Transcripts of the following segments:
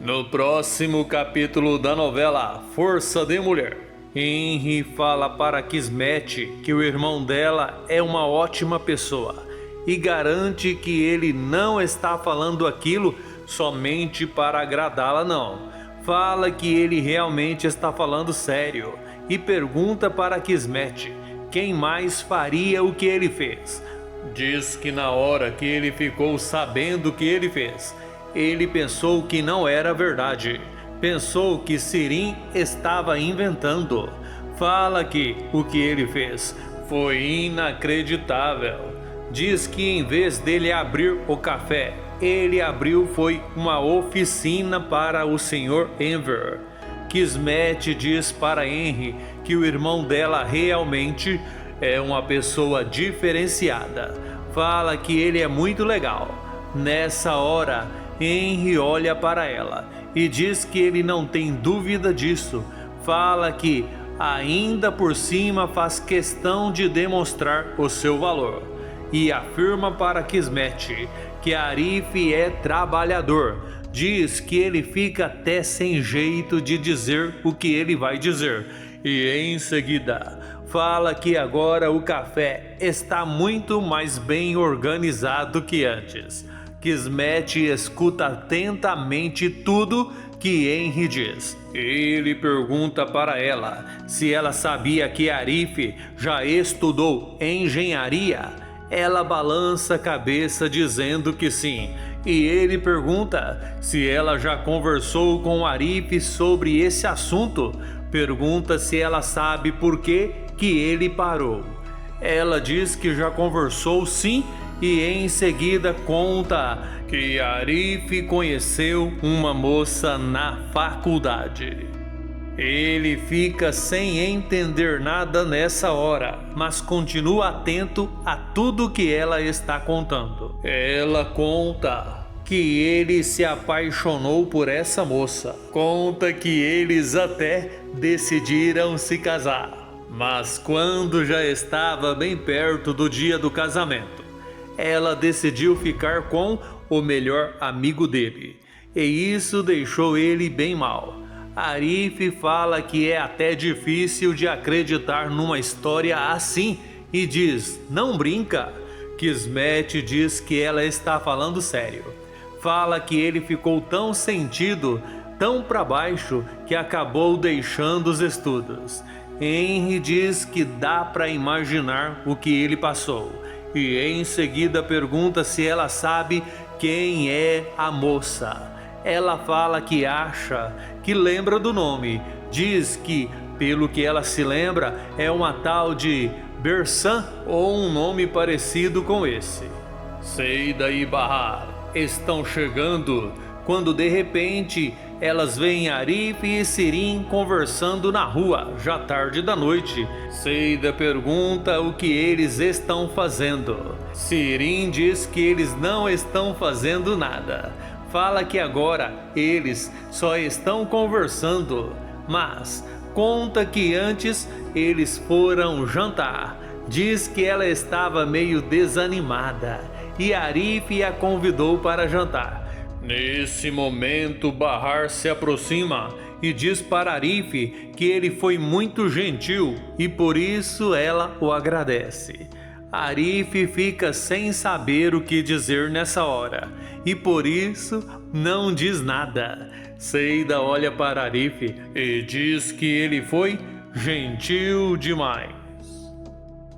No próximo capítulo da novela Força de Mulher, Henry fala para Kismet que o irmão dela é uma ótima pessoa e garante que ele não está falando aquilo somente para agradá-la, não. Fala que ele realmente está falando sério e pergunta para Kismet quem mais faria o que ele fez. Diz que na hora que ele ficou sabendo o que ele fez, ele pensou que não era verdade. Pensou que Sirin estava inventando. Fala que o que ele fez foi inacreditável. Diz que em vez dele abrir o café, ele abriu foi uma oficina para o Sr. Enver. Kismet diz para Henry que o irmão dela realmente é uma pessoa diferenciada. Fala que ele é muito legal. Nessa hora, Henry olha para ela e diz que ele não tem dúvida disso. Fala que ainda por cima faz questão de demonstrar o seu valor e afirma para Kismet que Arif é trabalhador. Diz que ele fica até sem jeito de dizer o que ele vai dizer e em seguida fala que agora o café está muito mais bem organizado que antes. Kismet escuta atentamente tudo que Henry diz. Ele pergunta para ela se ela sabia que Arif já estudou engenharia. Ela balança a cabeça dizendo que sim. E ele pergunta se ela já conversou com Arif sobre esse assunto. Pergunta se ela sabe por que ele parou. Ela diz que já conversou sim e em seguida conta que Arif conheceu uma moça na faculdade. Ele fica sem entender nada nessa hora, mas continua atento a tudo que ela está contando. Ela conta que ele se apaixonou por essa moça. Conta que eles até decidiram se casar. Mas quando já estava bem perto do dia do casamento, ela decidiu ficar com o melhor amigo dele. E isso deixou ele bem mal. Arif fala que é até difícil de acreditar numa história assim e diz, não brinca. Kismet diz que ela está falando sério. Fala que ele ficou tão sentido, tão para baixo, que acabou deixando os estudos. Henry diz que dá para imaginar o que ele passou. E em seguida pergunta se ela sabe quem é a moça. Ela fala que acha que lembra do nome. Diz que, pelo que ela se lembra, é uma tal de Bersan ou um nome parecido com esse. Seida e Bahar estão chegando quando de repente elas veem Arif e Sirin conversando na rua, já tarde da noite. Seida pergunta o que eles estão fazendo. Sirin diz que eles não estão fazendo nada. Fala que agora eles só estão conversando, mas conta que antes eles foram jantar. Diz que ela estava meio desanimada e Arif a convidou para jantar. Nesse momento, Bahar se aproxima e diz para Arif que ele foi muito gentil e por isso ela o agradece. Arif fica sem saber o que dizer nessa hora e por isso não diz nada. Seida olha para Arif e diz que ele foi gentil demais.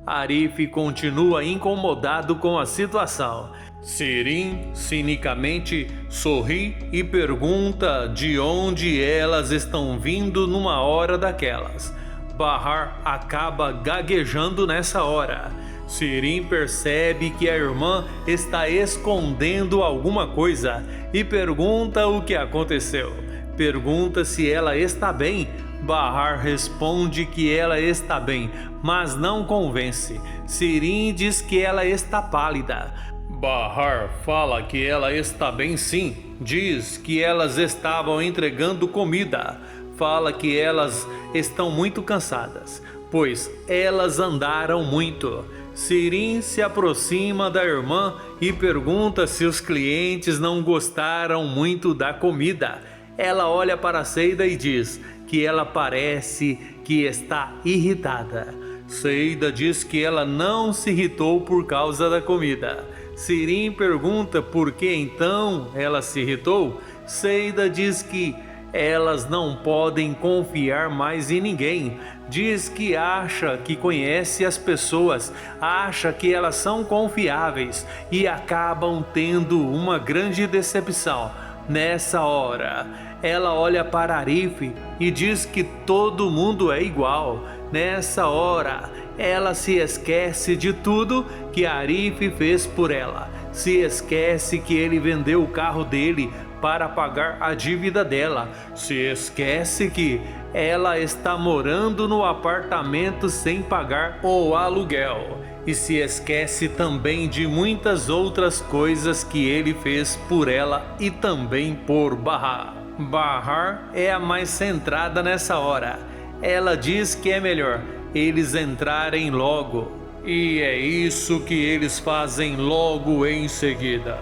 Arif continua incomodado com a situação. Sirin cinicamente sorri e pergunta de onde elas estão vindo numa hora daquelas. Bahar acaba gaguejando nessa hora. Sirin percebe que a irmã está escondendo alguma coisa e pergunta o que aconteceu. Pergunta se ela está bem. Bahar responde que ela está bem, mas não convence. Sirin diz que ela está pálida. Bahar fala que ela está bem sim. Diz que elas estavam entregando comida. Fala que elas estão muito cansadas, pois elas andaram muito. Sirin se aproxima da irmã e pergunta se os clientes não gostaram muito da comida. ela olha para Seida e diz que ela parece que está irritada. Seida diz que ela não se irritou por causa da comida. Sirin pergunta por que então ela se irritou. Seida diz que elas não podem confiar mais em ninguém. Diz que acha que conhece as pessoas, acha que elas são confiáveis e acabam tendo uma grande decepção. Nessa hora, ela olha para Arif e diz que todo mundo é igual. Nessa hora, ela se esquece de tudo que Arif fez por ela. Se esquece que ele vendeu o carro dele para pagar a dívida dela. Se esquece que ela está morando no apartamento sem pagar o aluguel. E se esquece também de muitas outras coisas que ele fez por ela e também por Bahar. Bahar é a mais centrada nessa hora. Ela diz que é melhor eles entrarem logo. E é isso que eles fazem logo em seguida.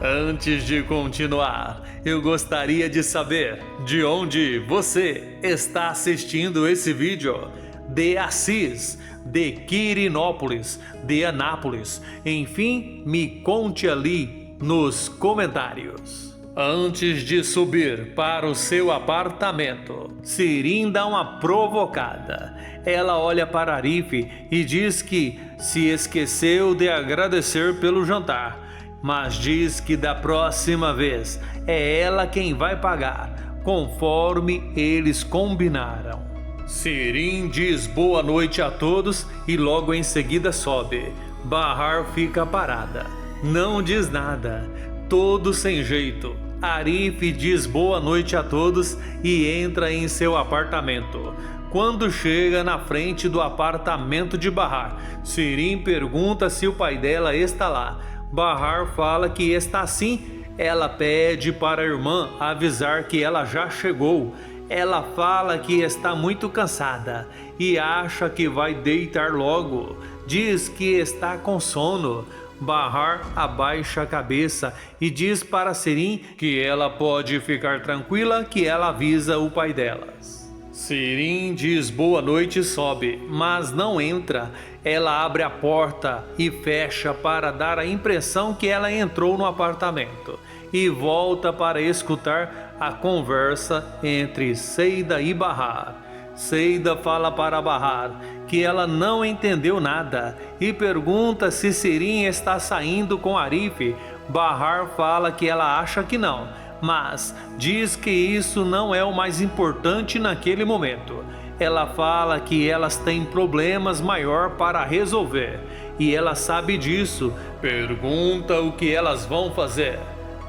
Antes de continuar, eu gostaria de saber de onde você está assistindo esse vídeo. De Assis, de Quirinópolis, de Anápolis, enfim, me conte ali nos comentários. Antes de subir para o seu apartamento, Sirin dá uma provocada. Ela olha para Arif e diz que se esqueceu de agradecer pelo jantar, mas diz que da próxima vez é ela quem vai pagar, conforme eles combinaram. Sirin diz boa noite a todos e logo em seguida sobe. Bahar fica parada, não diz nada, todo sem jeito. Arif diz boa noite a todos e entra em seu apartamento. Quando chega na frente do apartamento de Bahar, Sirin pergunta se o pai dela está lá. Bahar fala que está sim. Ela pede para a irmã avisar que ela já chegou. Ela fala que está muito cansada e acha que vai deitar logo. Diz que está com sono. Bahar abaixa a cabeça e diz para Sirin que ela pode ficar tranquila, que ela avisa o pai delas. Sirin diz boa noite e sobe, mas não entra. Ela abre a porta e fecha para dar a impressão que ela entrou no apartamento e volta para escutar a conversa entre Seida e Bahar. Seida fala para Bahar que ela não entendeu nada e pergunta se Sirin está saindo com Arif. Bahar fala que ela acha que não, mas diz que isso não é o mais importante naquele momento. Ela fala que elas têm problemas maior para resolver e ela sabe disso. Pergunta o que elas vão fazer.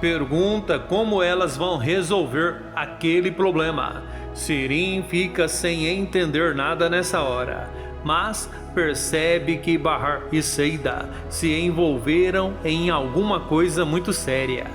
Pergunta como elas vão resolver aquele problema. Sirin fica sem entender nada nessa hora, mas percebe que Bahar e Seida se envolveram em alguma coisa muito séria.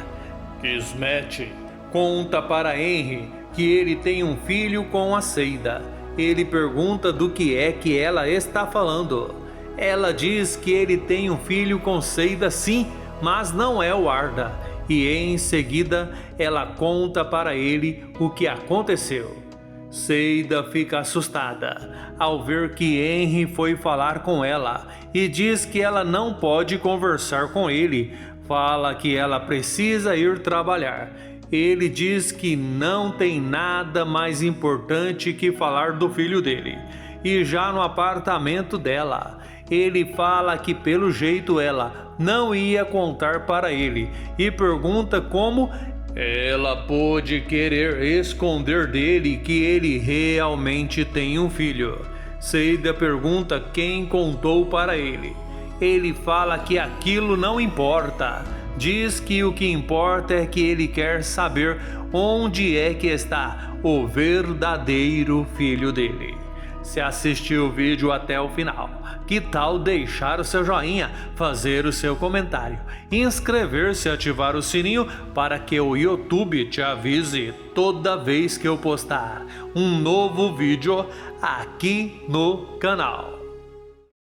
Kismet conta para Henry que ele tem um filho com a Seida. Ele pergunta do que é que ela está falando. Ela diz que ele tem um filho com Seida sim, mas não é o Arda. E em seguida ela conta para ele o que aconteceu. Seida fica assustada ao ver que Henry foi falar com ela e diz que ela não pode conversar com ele. Fala que ela precisa ir trabalhar. Ele diz que não tem nada mais importante que falar do filho dele. E já no apartamento dela, ele fala que pelo jeito ela não ia contar para ele e pergunta como ela pôde querer esconder dele que ele realmente tem um filho. Seida pergunta quem contou para ele. Ele fala que aquilo não importa. Diz que o que importa é que ele quer saber onde é que está o verdadeiro filho dele. Se assistiu o vídeo até o final, que tal deixar o seu joinha, fazer o seu comentário, inscrever-se e ativar o sininho para que o YouTube te avise toda vez que eu postar um novo vídeo aqui no canal.